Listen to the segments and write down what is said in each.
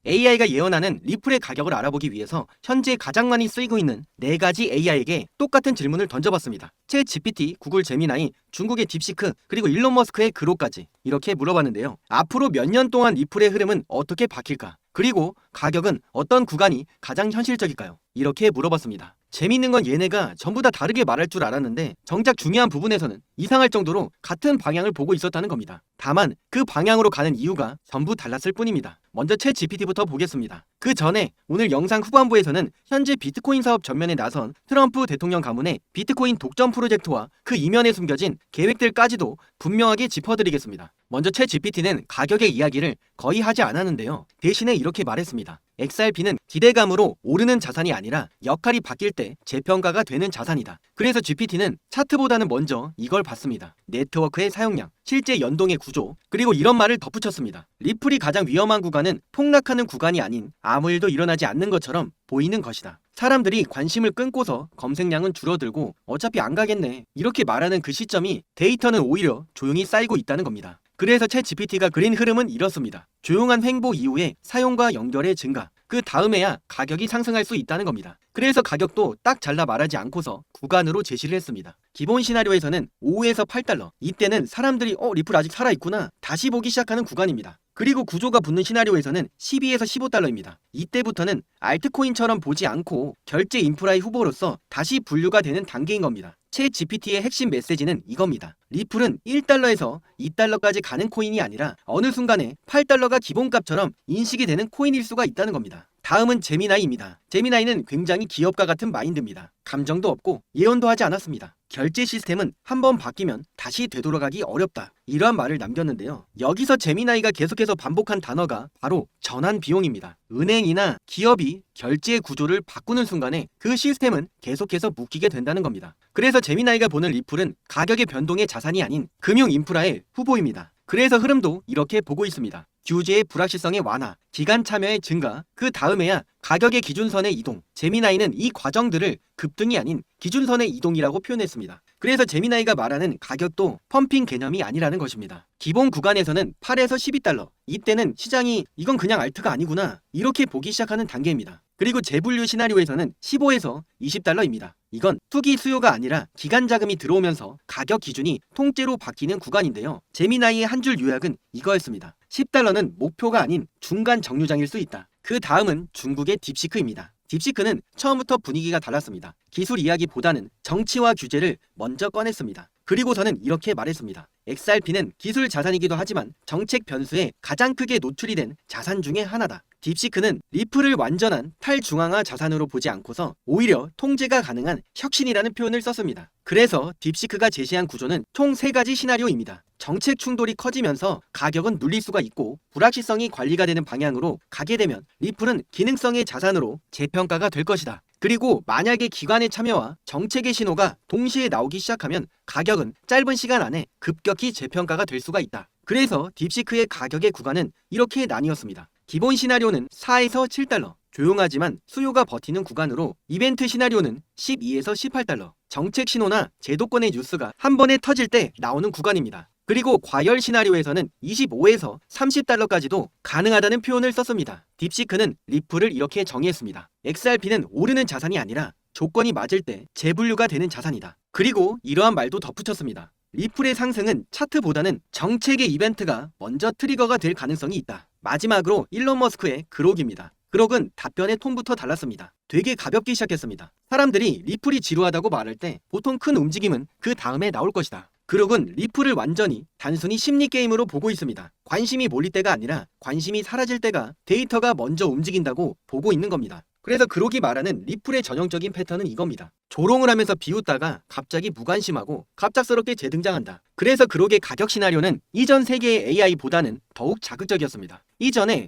AI가 예언하는 리플의 가격을 알아보기 위해서 현재 가장 많이 쓰이고 있는 4가지 AI에게 똑같은 질문을 던져봤습니다. 챗 GPT, 구글 제미나이, 중국의 딥시크, 그리고 일론 머스크의 그로까지 이렇게 물어봤는데요. 앞으로 몇 년 동안 리플의 흐름은 어떻게 바뀔까? 그리고 가격은 어떤 구간이 가장 현실적일까요? 이렇게 물어봤습니다. 재밌는 건 얘네가 전부 다 다르게 말할 줄 알았는데 정작 중요한 부분에서는 이상할 정도로 같은 방향을 보고 있었다는 겁니다. 다만 그 방향으로 가는 이유가 전부 달랐을 뿐입니다. 먼저 챗 GPT부터 보겠습니다. 그 전에 오늘 영상 후반부에서는 현재 비트코인 사업 전면에 나선 트럼프 대통령 가문의 비트코인 독점 프로젝트와 그 이면에 숨겨진 계획들까지도 분명하게 짚어드리겠습니다. 먼저 챗 GPT는 가격의 이야기를 거의 하지 않았는데요. 대신에 이렇게 말했습니다. XRP는 기대감으로 오르는 자산이 아니라 역할이 바뀔 때 재평가가 되는 자산이다. 그래서 GPT는 차트보다는 먼저 이걸 봤습니다. 네트워크의 사용량, 실제 연동의 구조, 그리고 이런 말을 덧붙였습니다. 리플이 가장 위험한 구간은 폭락하는 구간이 아닌 아무 일도 일어나지 않는 것처럼 보이는 것이다. 사람들이 관심을 끊고서 검색량은 줄어들고 어차피 안 가겠네 이렇게 말하는 그 시점이 데이터는 오히려 조용히 쌓이고 있다는 겁니다. 그래서 챗 GPT가 그린 흐름은 이렇습니다. 조용한 횡보 이후에 사용과 연결의 증가, 그 다음에야 가격이 상승할 수 있다는 겁니다. 그래서 가격도 딱 잘라 말하지 않고서 구간으로 제시를 했습니다. 기본 시나리오에서는 5에서 8달러, 이때는 사람들이 리플 아직 살아있구나 다시 보기 시작하는 구간입니다. 그리고 구조가 붙는 시나리오에서는 12에서 15달러입니다. 이때부터는 알트코인처럼 보지 않고 결제 인프라의 후보로서 다시 분류가 되는 단계인 겁니다. 챗 GPT의 핵심 메시지는 이겁니다. 리플은 1달러에서 2달러까지 가는 코인이 아니라 어느 순간에 8달러가 기본값처럼 인식이 되는 코인일 수가 있다는 겁니다. 다음은 제미나이입니다. 제미나이는 굉장히 기업가 같은 마인드입니다. 감정도 없고 예언도 하지 않았습니다. 결제 시스템은 한번 바뀌면 다시 되돌아가기 어렵다. 이러한 말을 남겼는데요. 여기서 제미나이가 계속해서 반복한 단어가 바로 전환 비용입니다. 은행이나 기업이 결제 구조를 바꾸는 순간에 그 시스템은 계속해서 묶이게 된다는 겁니다. 그래서 제미나이가 보는 리플은 가격의 변동의 자산이 아닌 금융 인프라의 후보입니다. 그래서 흐름도 이렇게 보고 있습니다. 규제의 불확실성의 완화, 기간 참여의 증가, 그 다음에야 가격의 기준선의 이동. 제미나이는 이 과정들을 급등이 아닌 기준선의 이동이라고 표현했습니다. 그래서 제미나이가 말하는 가격도 펌핑 개념이 아니라는 것입니다. 기본 구간에서는 8에서 12달러, 이때는 시장이 이건 그냥 알트가 아니구나 이렇게 보기 시작하는 단계입니다. 그리고 재분류 시나리오에서는 15에서 20달러입니다. 이건 투기 수요가 아니라 기간 자금이 들어오면서 가격 기준이 통째로 바뀌는 구간인데요. 제미나이의 한 줄 요약은 이거였습니다. 10달러는 목표가 아닌 중간 정류장일 수 있다. 그 다음은 중국의 딥시크입니다. 딥시크는 처음부터 분위기가 달랐습니다. 기술 이야기보다는 정치와 규제를 먼저 꺼냈습니다. 그리고서는 이렇게 말했습니다. XRP는 기술 자산이기도 하지만 정책 변수에 가장 크게 노출이 된 자산 중에 하나다. 딥시크는 리플을 완전한 탈중앙화 자산으로 보지 않고서 오히려 통제가 가능한 혁신이라는 표현을 썼습니다. 그래서 딥시크가 제시한 구조는 총 3가지 시나리오입니다. 정책 충돌이 커지면서 가격은 눌릴 수가 있고 불확실성이 관리가 되는 방향으로 가게 되면 리플은 기능성의 자산으로 재평가가 될 것이다. 그리고 만약에 기관의 참여와 정책의 신호가 동시에 나오기 시작하면 가격은 짧은 시간 안에 급격히 재평가가 될 수가 있다. 그래서 딥시크의 가격의 구간은 이렇게 나뉘었습니다. 기본 시나리오는 4에서 7달러, 조용하지만 수요가 버티는 구간으로 이벤트 시나리오는 12에서 18달러, 정책 신호나 제도권의 뉴스가 한 번에 터질 때 나오는 구간입니다. 그리고 과열 시나리오에서는 25에서 30달러까지도 가능하다는 표현을 썼습니다. 딥시크는 리플을 이렇게 정의했습니다. XRP는 오르는 자산이 아니라 조건이 맞을 때 재분류가 되는 자산이다. 그리고 이러한 말도 덧붙였습니다. 리플의 상승은 차트보다는 정책의 이벤트가 먼저 트리거가 될 가능성이 있다. 마지막으로 일론 머스크의 그록입니다. 그록은 답변의 톤부터 달랐습니다. 되게 가볍게 시작했습니다. 사람들이 리플이 지루하다고 말할 때 보통 큰 움직임은 그 다음에 나올 것이다. 그록은 리플을 완전히 단순히 심리 게임으로 보고 있습니다. 관심이 몰릴 때가 아니라 관심이 사라질 때가 데이터가 먼저 움직인다고 보고 있는 겁니다. 그래서 그록이 말하는 리플의 전형적인 패턴은 이겁니다. 조롱을 하면서 비웃다가 갑자기 무관심하고 갑작스럽게 재등장한다. 그래서 그록의 가격 시나리오는 이전 세계의 AI보다는 더욱 자극적이었습니다.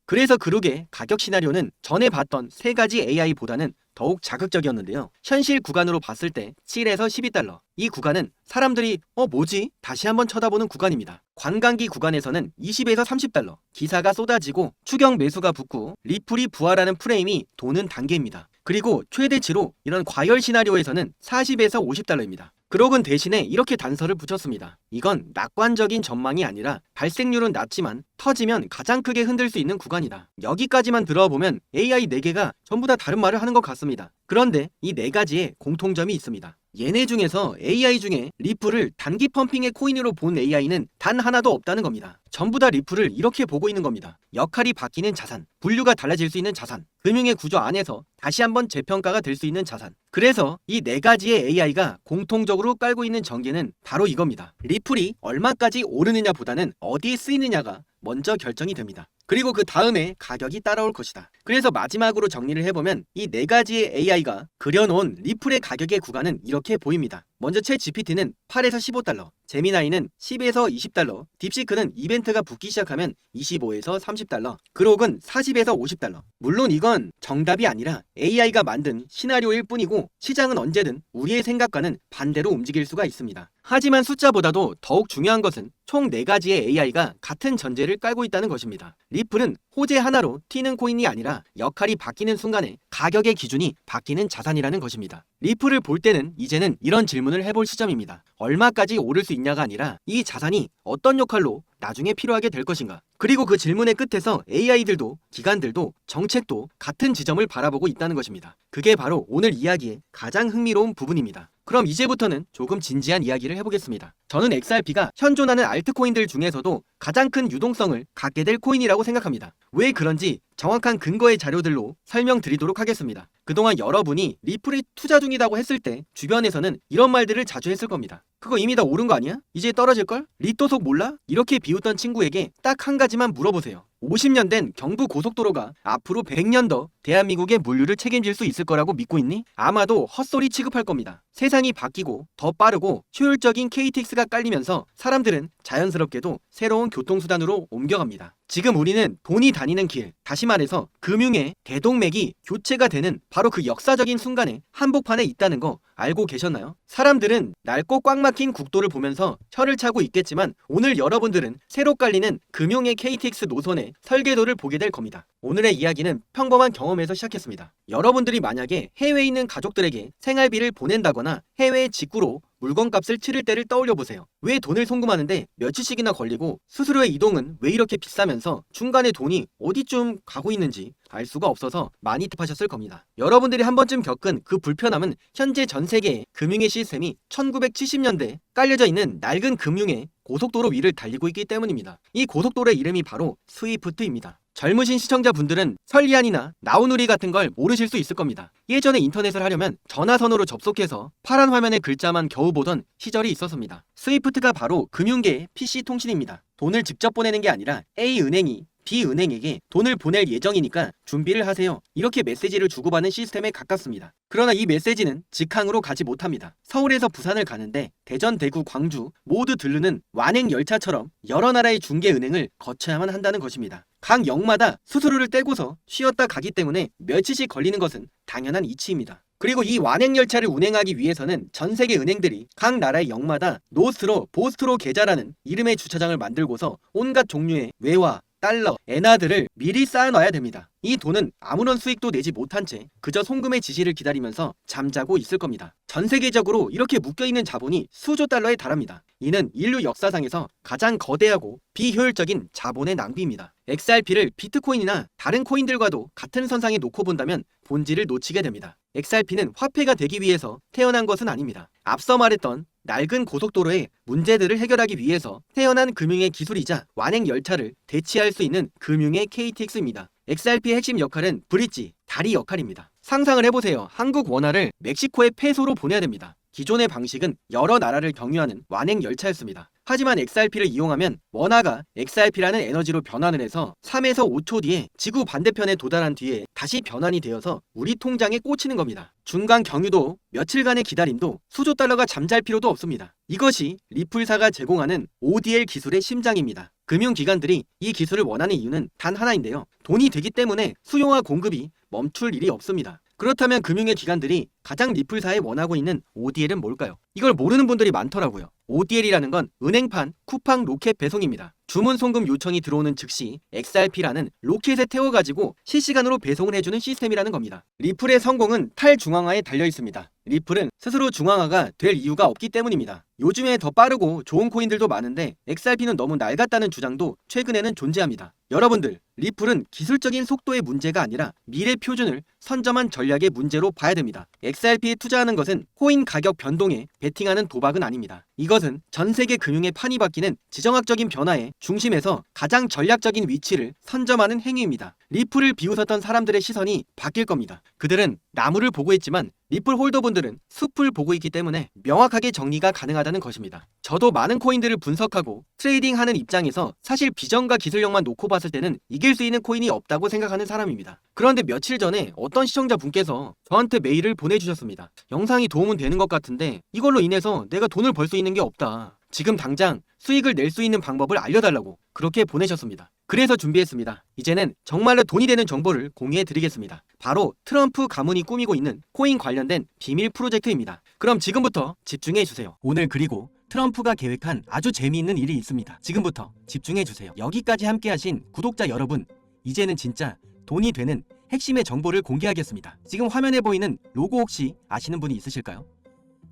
그래서 그록의 가격 시나리오는 전에 봤던 3가지 AI보다는 더욱 자극적이었는데요. 현실 구간으로 봤을 때 7에서 12달러. 이 구간은 사람들이 뭐지? 다시 한번 쳐다보는 구간입니다. 관광기 구간에서는 20에서 30달러. 기사가 쏟아지고 추경 매수가 붙고 리플이 부활하는 프레임이 도는 단계입니다. 그리고 최대치로 이런 과열 시나리오에서는 40에서 50달러입니다. 그록은 대신에 이렇게 단서를 붙였습니다. 이건 낙관적인 전망이 아니라 발생률은 낮지만 터지면 가장 크게 흔들 수 있는 구간이다. 여기까지만 들어보면 AI 4개가 전부 다 다른 말을 하는 것 같습니다. 그런데 이 4가지의 공통점이 있습니다. 얘네 중에서 AI 중에 리플을 단기 펌핑의 코인으로 본 AI는 단 하나도 없다는 겁니다. 전부 다 리플을 이렇게 보고 있는 겁니다. 역할이 바뀌는 자산, 분류가 달라질 수 있는 자산, 금융의 구조 안에서 다시 한번 재평가가 될 수 있는 자산. 그래서 이 4가지의 AI가 공통적으로 깔고 있는 전개는 바로 이겁니다. 리플이 얼마까지 오르느냐보다는 어디에 쓰이느냐가 먼저 결정이 됩니다. 그리고 그 다음에 가격이 따라올 것이다. 그래서 마지막으로 정리를 해보면 이 4가지의 AI가 그려놓은 리플의 가격의 구간은 이렇게 보입니다. 먼저 챗 GPT는 8에서 15달러, 제미나이는 10에서 20달러, 딥시크는 이벤트가 붙기 시작하면 25에서 30달러, 그록은 40에서 50달러. 물론 이건 정답이 아니라 AI가 만든 시나리오일 뿐이고 시장은 언제든 우리의 생각과는 반대로 움직일 수가 있습니다. 하지만 숫자보다도 더욱 중요한 것은 총 4가지의 AI가 같은 전제를 깔고 있다는 것입니다. 리플은 호재 하나로 튀는 코인이 아니라 역할이 바뀌는 순간에 가격의 기준이 바뀌는 자산이라는 것입니다. 리플을 볼 때는 이제는 이런 질문을 해볼 시점입니다. 얼마까지 오를 수 있냐가 아니라 이 자산이 어떤 역할로 나중에 필요하게 될 것인가. 그리고 그 질문의 끝에서 AI들도 기관들도 정책도 같은 지점을 바라보고 있다는 것입니다. 그게 바로 오늘 이야기의 가장 흥미로운 부분입니다. 그럼 이제부터는 조금 진지한 이야기를 해보겠습니다. 저는 XRP가 현존하는 알트코인들 중에서도 가장 큰 유동성을 갖게 될 코인이라고 생각합니다. 왜 그런지 정확한 근거의 자료들로 설명드리도록 하겠습니다. 그동안 여러분이 리플에 투자 중이라고 했을 때 주변에서는 이런 말들을 자주 했을 겁니다. 그거 이미 다 오른 거 아니야? 이제 떨어질걸? 리또속 몰라? 이렇게 비웃던 친구에게 딱 한 가지만 물어보세요. 50년 된 경부 고속도로가 앞으로 100년 더 대한민국의 물류를 책임질 수 있을 거라고 믿고 있니? 아마도 헛소리 취급할 겁니다. 세상이 바뀌고 더 빠르고 효율적인 KTX가 깔리면서 사람들은 자연스럽게도 새로운 교통수단으로 옮겨갑니다. 지금 우리는 돈이 다니는 길, 다시 말해서 금융의 대동맥이 교체가 되는 바로 그 역사적인 순간에 한복판에 있다는 거 알고 계셨나요? 사람들은 낡고 꽉 막힌 국도를 보면서 혀를 차고 있겠지만 오늘 여러분들은 새로 깔리는 금융의 KTX 노선의 설계도를 보게 될 겁니다. 오늘의 이야기는 평범한 경험에서 시작했습니다. 여러분들이 만약에 해외에 있는 가족들에게 생활비를 보낸다거나 해외의 직구로 물건값을 치를 때를 떠올려 보세요. 왜 돈을 송금하는데 며칠씩이나 걸리고 수수료의 이동은 왜 이렇게 비싸면서 중간에 돈이 어디쯤 가고 있는지 알 수가 없어서 많이 답하셨을 겁니다. 여러분들이 한 번쯤 겪은 그 불편함은 현재 전 세계의 금융의 시스템이 1970년대에 깔려져 있는 낡은 금융의 고속도로 위를 달리고 있기 때문입니다. 이 고속도로의 이름이 바로 스위프트입니다. 젊으신 시청자분들은 설리안이나 나우누리 같은 걸 모르실 수 있을 겁니다. 예전에 인터넷을 하려면 전화선으로 접속해서 파란 화면의 글자만 겨우 보던 시절이 있었습니다. 스위프트가 바로 금융계의 PC 통신입니다. 돈을 직접 보내는 게 아니라 A은행이 B은행에게 돈을 보낼 예정이니까 준비를 하세요. 이렇게 메시지를 주고받는 시스템에 가깝습니다. 그러나 이 메시지는 직항으로 가지 못합니다. 서울에서 부산을 가는데 대전, 대구, 광주 모두 들르는 완행 열차처럼 여러 나라의 중개은행을 거쳐야만 한다는 것입니다. 각 역마다 수수료를 떼고서 쉬었다 가기 때문에 며칠씩 걸리는 것은 당연한 이치입니다. 그리고 이 완행열차를 운행하기 위해서는 전 세계 은행들이 각 나라의 역마다 노스트로, 보스트로 계좌라는 이름의 주차장을 만들고서 온갖 종류의 외화, 달러, 엔화들을 미리 쌓아놔야 됩니다. 이 돈은 아무런 수익도 내지 못한 채 그저 송금의 지시를 기다리면서 잠자고 있을 겁니다. 전 세계적으로 이렇게 묶여있는 자본이 수조 달러에 달합니다. 이는 인류 역사상에서 가장 거대하고 비효율적인 자본의 낭비입니다. XRP를 비트코인이나 다른 코인들과도 같은 선상에 놓고 본다면 본질을 놓치게 됩니다. XRP는 화폐가 되기 위해서 태어난 것은 아닙니다. 앞서 말했던 낡은 고속도로의 문제들을 해결하기 위해서 태어난 금융의 기술이자 완행 열차를 대체할 수 있는 금융의 KTX입니다. XRP의 핵심 역할은 브릿지, 다리 역할입니다. 상상을 해보세요. 한국 원화를 멕시코의 페소로 보내야 됩니다. 기존의 방식은 여러 나라를 경유하는 완행 열차였습니다. 하지만 XRP를 이용하면 원화가 XRP라는 에너지로 변환을 해서 3에서 5초 뒤에 지구 반대편에 도달한 뒤에 다시 변환이 되어서 우리 통장에 꽂히는 겁니다. 중간 경유도 며칠간의 기다림도 수조 달러가 잠잘 필요도 없습니다. 이것이 리플사가 제공하는 ODL 기술의 심장입니다. 금융기관들이 이 기술을 원하는 이유는 단 하나인데요. 돈이 되기 때문에 수요와 공급이 멈출 일이 없습니다. 그렇다면 금융의 기관들이 가장 리플사에 원하고 있는 ODL은 뭘까요? 이걸 모르는 분들이 많더라고요. ODL이라는 건 은행판 쿠팡 로켓 배송입니다. 주문 송금 요청이 들어오는 즉시 XRP라는 로켓에 태워가지고 실시간으로 배송을 해주는 시스템이라는 겁니다. 리플의 성공은 탈중앙화에 달려 있습니다. 리플은 스스로 중앙화가 될 이유가 없기 때문입니다. 요즘에 더 빠르고 좋은 코인들도 많은데 XRP는 너무 낡았다는 주장도 최근에는 존재합니다. 여러분들, 리플은 기술적인 속도의 문제가 아니라 미래 표준을 선점한 전략의 문제로 봐야 됩니다. XRP에 투자하는 것은 코인 가격 변동에 베팅하는 도박은 아닙니다. 이것은 전 세계 금융의 판이 바뀌는 지정학적인 변화의 중심에서 가장 전략적인 위치를 선점하는 행위입니다. 리플을 비웃었던 사람들의 시선이 바뀔 겁니다. 그들은 나무를 보고 있지만 리플 홀더분들은 숲을 보고 있기 때문에 명확하게 정리가 가능하다는 것입니다. 저도 많은 코인들을 분석하고 트레이딩하는 입장에서 사실 비전과 기술력만 놓고 봤을 때는 이길 수 있는 코인이 없다고 생각하는 사람입니다. 그런데 며칠 전에 어떤 시청자분께서 저한테 메일을 보내주셨습니다. 영상이 도움은 되는 것 같은데 이걸로 인해서 내가 돈을 벌 수 있는 게 없다. 지금 당장 수익을 낼 수 있는 방법을 알려달라고 그렇게 보내셨습니다. 그래서 준비했습니다. 이제는 정말로 돈이 되는 정보를 공유해드리겠습니다. 바로 트럼프 가문이 꾸미고 있는 코인 관련된 비밀 프로젝트입니다. 그럼 지금부터 집중해주세요. 오늘 그리고 트럼프가 계획한 아주 재미있는 일이 있습니다. 지금부터 집중해주세요. 여기까지 함께하신 구독자 여러분, 이제는 진짜 돈이 되는 핵심의 정보를 공개하겠습니다. 지금 화면에 보이는 로고 혹시 아시는 분이 있으실까요?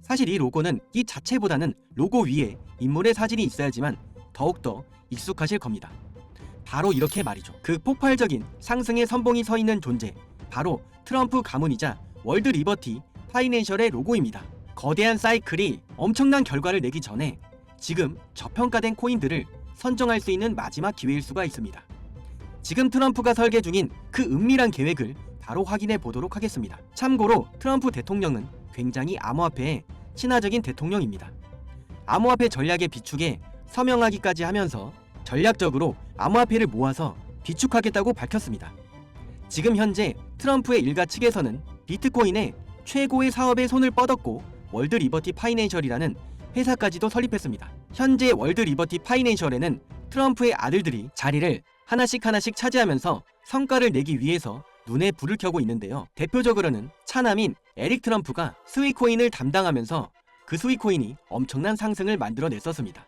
사실 이 로고는 이 자체보다는 로고 위에 인물의 사진이 있어야지만 더욱더 익숙하실 겁니다. 바로 이렇게 말이죠. 그 폭발적인 상승의 선봉이 서 있는 존재, 바로 트럼프 가문이자 월드 리버티 파이낸셜의 로고입니다. 거대한 사이클이 엄청난 결과를 내기 전에 지금 저평가된 코인들을 선정할 수 있는 마지막 기회일 수가 있습니다. 지금 트럼프가 설계 중인 그 은밀한 계획을 바로 확인해 보도록 하겠습니다. 참고로 트럼프 대통령은 굉장히 암호화폐에 친화적인 대통령입니다. 암호화폐 전략의 비축에 서명하기까지 하면서 전략적으로 암호화폐를 모아서 비축하겠다고 밝혔습니다. 지금 현재 트럼프의 일가 측에서는 비트코인의 최고의 사업에 손을 뻗었고 월드 리버티 파이낸셜이라는 회사까지도 설립했습니다. 현재 월드 리버티 파이낸셜에는 트럼프의 아들들이 자리를 하나씩 차지하면서 성과를 내기 위해서 눈에 불을 켜고 있는데요. 대표적으로는 차남인 에릭 트럼프가 스위코인을 담당하면서 그 스위코인이 엄청난 상승을 만들어냈었습니다.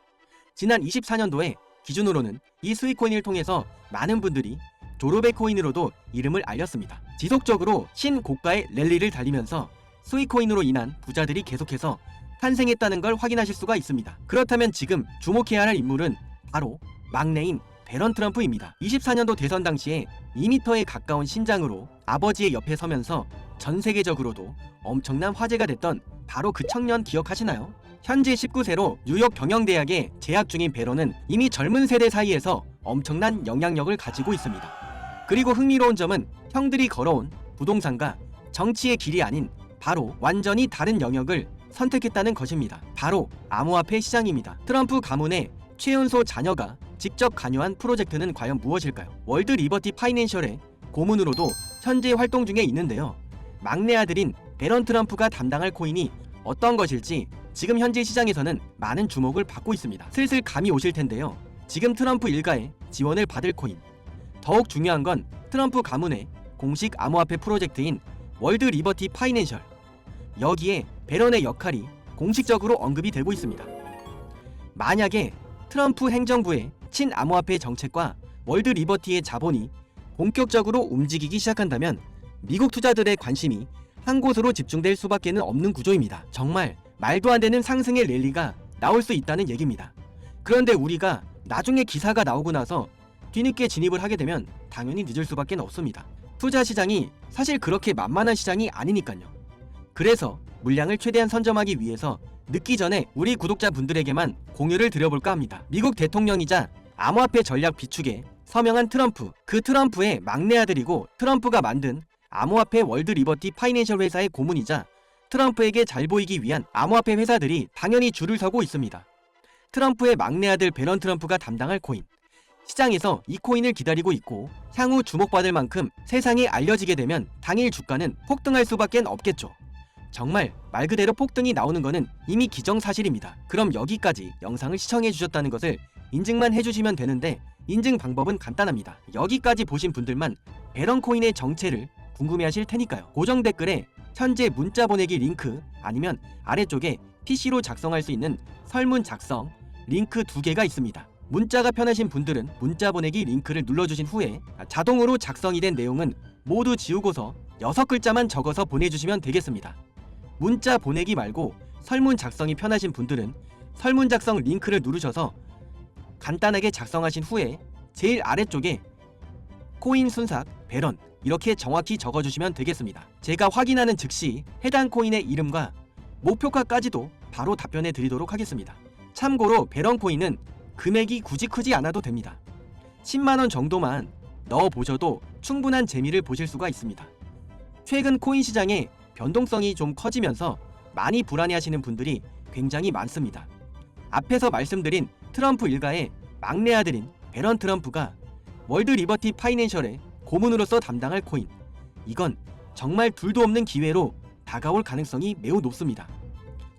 지난 24년도에 기준으로는 이 스위코인을 통해서 많은 분들이 졸업의 코인으로도 이름을 알렸습니다. 지속적으로 신고가의 랠리를 달리면서 스위코인으로 인한 부자들이 계속해서 탄생했다는 걸 확인하실 수가 있습니다. 그렇다면 지금 주목해야 할 인물은 바로 막내인 배런 트럼프입니다. 24년도 대선 당시에 2m에 가까운 신장으로 아버지의 옆에 서면서 전 세계적으로도 엄청난 화제가 됐던 바로 그 청년 기억하시나요? 현재 19세로 뉴욕 경영대학에 재학 중인 배런은 이미 젊은 세대 사이에서 엄청난 영향력을 가지고 있습니다. 그리고 흥미로운 점은 형들이 걸어온 부동산과 정치의 길이 아닌 바로 완전히 다른 영역을 선택했다는 것입니다. 바로 암호화폐 시장입니다. 트럼프 가문의 최연소 자녀가 직접 관여한 프로젝트는 과연 무엇일까요? 월드 리버티 파이낸셜의 고문으로도 현재 활동 중에 있는데요. 막내 아들인 배런 트럼프가 담당할 코인이 어떤 것일지 지금 현재 시장에서는 많은 주목을 받고 있습니다. 슬슬 감이 오실 텐데요. 지금 트럼프 일가의 지원을 받을 코인, 더욱 중요한 건 트럼프 가문의 공식 암호화폐 프로젝트인 월드 리버티 파이낸셜, 여기에 배런의 역할이 공식적으로 언급이 되고 있습니다. 만약에 트럼프 행정부의 친암호화폐 정책과 월드 리버티의 자본이 본격적으로 움직이기 시작한다면 미국 투자들의 관심이 한 곳으로 집중될 수밖에는 없는 구조입니다. 정말 말도 안 되는 상승의 랠리가 나올 수 있다는 얘기입니다. 그런데 우리가 나중에 기사가 나오고 나서 뒤늦게 진입을 하게 되면 당연히 늦을 수밖에 없습니다. 투자 시장이 사실 그렇게 만만한 시장이 아니니까요. 그래서 물량을 최대한 선점하기 위해서 늦기 전에 우리 구독자분들에게만 공유를 드려볼까 합니다. 미국 대통령이자 암호화폐 전략 비축에 서명한 트럼프, 그 트럼프의 막내 아들이고 트럼프가 만든 암호화폐 월드 리버티 파이낸셜 회사의 고문이자 트럼프에게 잘 보이기 위한 암호화폐 회사들이 당연히 줄을 서고 있습니다. 트럼프의 막내 아들 배런 트럼프가 담당할 코인, 시장에서 이 코인을 기다리고 있고 향후 주목받을 만큼 세상에 알려지게 되면 당일 주가는 폭등할 수밖에 없겠죠. 정말 말 그대로 폭등이 나오는 것은 이미 기정사실입니다. 그럼 여기까지 영상을 시청해 주셨다는 것을 인증만 해주시면 되는데 인증 방법은 간단합니다. 여기까지 보신 분들만 배런 코인의 정체를 궁금해하실 테니까요. 고정 댓글에 현재 문자 보내기 링크 아니면 아래쪽에 PC로 작성할 수 있는 설문 작성 링크 2개가 있습니다. 문자가 편하신 분들은 문자 보내기 링크를 눌러주신 후에 자동으로 작성이 된 내용은 모두 지우고서 6글자만 적어서 보내주시면 되겠습니다. 문자 보내기 말고 설문 작성이 편하신 분들은 설문 작성 링크를 누르셔서 간단하게 작성하신 후에 제일 아래쪽에 코인 순삭, 배런 이렇게 정확히 적어주시면 되겠습니다. 제가 확인하는 즉시 해당 코인의 이름과 목표가까지도 바로 답변해 드리도록 하겠습니다. 참고로 배런 코인은 금액이 굳이 크지 않아도 됩니다. 10만원 정도만 넣어보셔도 충분한 재미를 보실 수가 있습니다. 최근 코인 시장의 변동성이 좀 커지면서 많이 불안해하시는 분들이 굉장히 많습니다. 앞에서 말씀드린 트럼프 일가의 막내 아들인 배런 트럼프가 월드 리버티 파이낸셜의 고문으로서 담당할 코인, 이건 정말 둘도 없는 기회로 다가올 가능성이 매우 높습니다.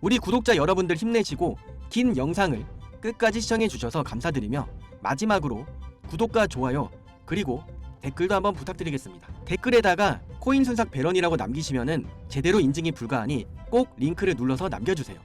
우리 구독자 여러분들 힘내시고 긴 영상을 끝까지 시청해 주셔서 감사드리며 마지막으로 구독과 좋아요 그리고 댓글도 한번 부탁드리겠습니다. 댓글에다가 코인 순삭 배런이라고 남기시면은 제대로 인증이 불가하니 꼭 링크를 눌러서 남겨주세요.